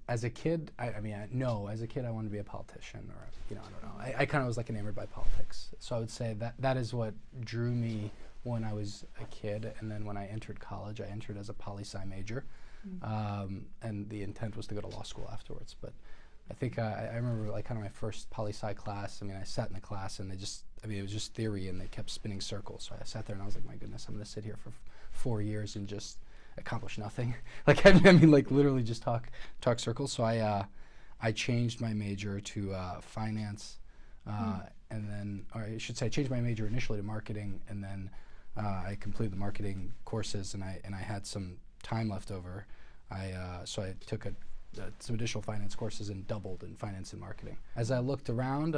as a kid, no, as a kid I wanted to be a politician, or I don't know. I kind of was like enamored by politics. So I would say that is what drew me when I was a kid. And then when I entered college, I entered as a poli-sci major, and the intent was to go to law school afterwards. But I think I remember like kind of my first poli-sci class. I mean, I sat in the class and it was just theory, and they kept spinning circles. So I sat there and I was like, my goodness, I'm going to sit here for 4 years and just accomplish nothing. Like I mean, like literally just talk circles. So I changed my major to finance, and then, or I should say, I changed my major initially to marketing, and then I completed the marketing courses, and I had some time left over. So I took some additional finance courses and doubled in finance and marketing. As I looked around,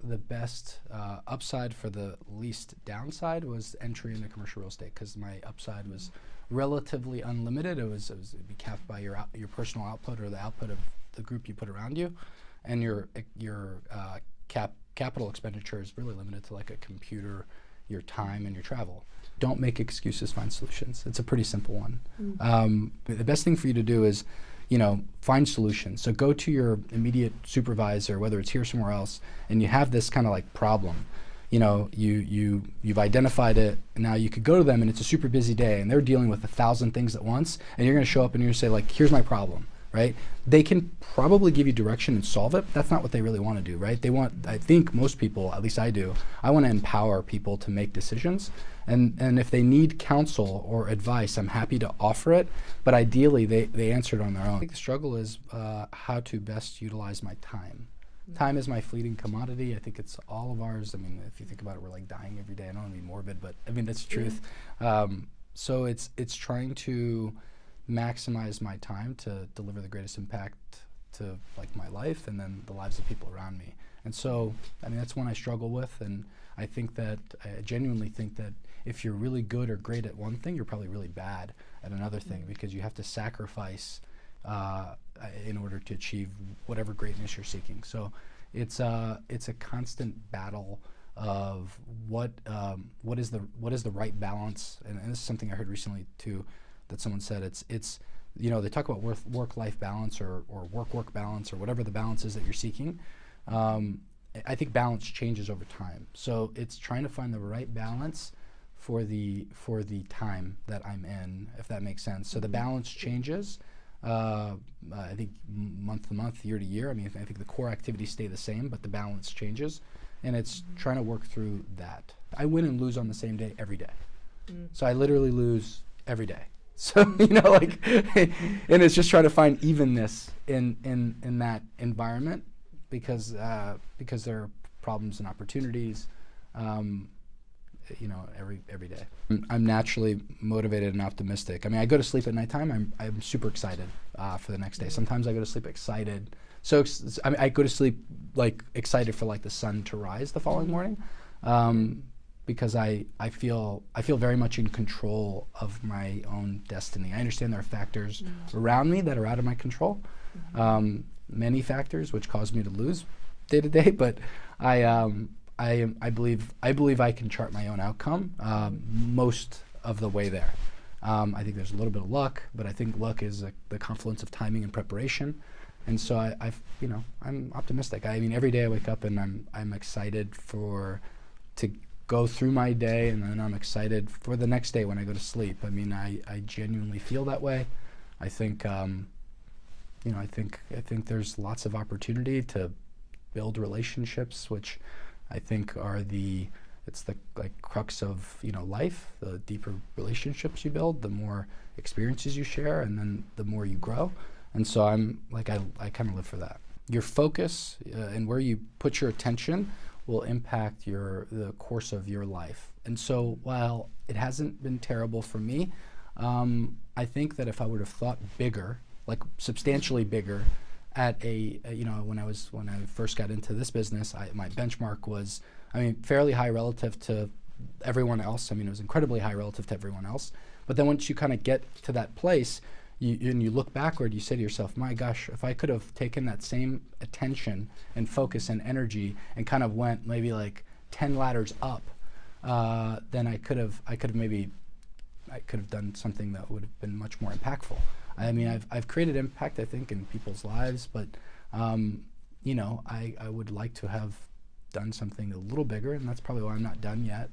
the best upside for the least downside was entry into commercial real estate, because my upside was relatively unlimited. It'd be capped by your personal output, or the output of the group you put around you, and your capital expenditure is really limited to like a computer, your time, and your travel. Don't make excuses, find solutions. It's a pretty simple one. The best thing for you to do is, find solutions. So go to your immediate supervisor, whether it's here or somewhere else, and you have this kind of like problem. You've identified it, and now you could go to them, and it's a super busy day, and they're dealing with 1,000 things at once, and you're going to show up and you're going to say like, here's my problem, right? They can probably give you direction and solve it, but that's not what they really want to do, right? I think most people, at least I do, I want to empower people to make decisions. And if they need counsel or advice, I'm happy to offer it, but ideally they answer it on their own. I think the struggle is how to best utilize my time. Time is my fleeting commodity. I think it's all of ours. I mean, if you think about it, we're like dying every day. I don't want to be morbid, but I mean, that's the truth. So it's trying to maximize my time to deliver the greatest impact to like my life and then the lives of people around me. And so, I mean, that's one I struggle with, and I genuinely think that if you're really good or great at one thing, you're probably really bad at another thing, because you have to sacrifice in order to achieve whatever greatness you're seeking. So it's a constant battle of what is the right balance, and this is something I heard recently too, that someone said it's they talk about work-life balance or work balance, or whatever the balance is that you're seeking. I think balance changes over time. So it's trying to find the right balance for the time that I'm in, if that makes sense. So the balance changes, I think month to month, year to year. I mean, I think the core activities stay the same, but the balance changes, and it's trying to work through that. I win and lose on the same day every day. So I literally lose every day. So, and it's just trying to find evenness in that environment, because there are problems and opportunities, every day. I'm naturally motivated and optimistic. I mean, I go to sleep at nighttime, I'm super excited for the next day. Sometimes I go to sleep excited. I go to sleep like excited for like the sun to rise the following morning, because I feel very much in control of my own destiny. I understand there are factors around me that are out of my control, many factors which cause me to lose day to day, but I believe I can chart my own outcome most of the way there. I think there's a little bit of luck, but I think luck is the confluence of timing and preparation. And so I'm optimistic. I mean, every day I wake up and I'm excited to go through my day, and then I'm excited for the next day when I go to sleep. I mean, I genuinely feel that way. I think I think there's lots of opportunity to build relationships, which I think are the crux of life. The deeper relationships you build, the more experiences you share, and then the more you grow. And so I kind of live for that. Your focus and where you put your attention will impact the course of your life. And so while it hasn't been terrible for me, I think that if I would have thought bigger, like substantially bigger, when I first got into this business, my benchmark was, fairly high relative to everyone else. I mean, it was incredibly high relative to everyone else. But then once you kind of get to that place, you look backward, you say to yourself, my gosh, if I could have taken that same attention and focus and energy and kind of went maybe like 10 ladders up, then I could have done something that would have been much more impactful. I mean, I've created impact, I think, in people's lives, but you know, I would like to have done something a little bigger, and that's probably why I'm not done yet.